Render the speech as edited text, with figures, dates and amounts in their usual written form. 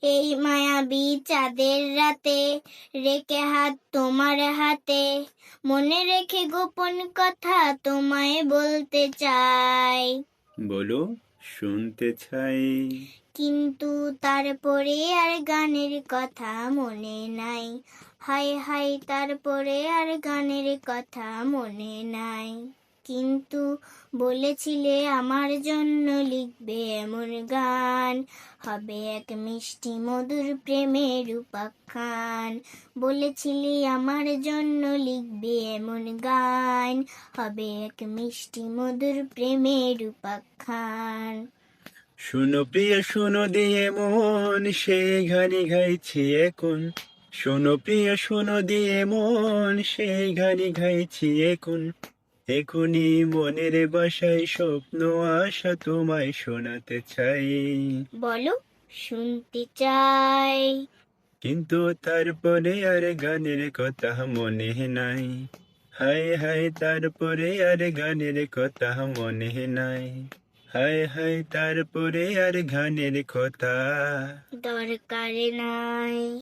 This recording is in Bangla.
এই মায়াবী চাঁদের রাতে রেখে হাত তোমার হাতে, মনে রেখে গোপন কথা তোমায় বলতে চাই। বলো, শুনতে চাই। কিন্তু তারপরে আর গানের কথা মনে নাই। হায় হায়, তারপরে আর গানের কথা মনে নাই। কিন্তু বলেছিলে আমার জন্য লিখবে এমন গান, হবে এক মিষ্টি মধুর প্রেমের উপাখ্যান। বলেছিলে আমার জন্য লিখবে এমন গান, হবে এক মিষ্টি মধুর প্রেমের উপাখ্যান। শোনো প্রিয়, শোনো দিয়ে মন, সেই গানে গাইছি এখন। শোনো প্রিয়, শোনো দিয়ে মন, সেই গানে গাইছি এখন। এখনই মনের বাসায় স্বপ্ন আশা তোমায় শোনাতে চাই। বলো, শুনতে চাই। কিন্তু তারপরে আর গানের কথা মনে নাই। হায় হায়, তারপরে আর গানের কথা মনে নাই। হায় হায়, তারপরে আর গানের কথা দরকার নাই।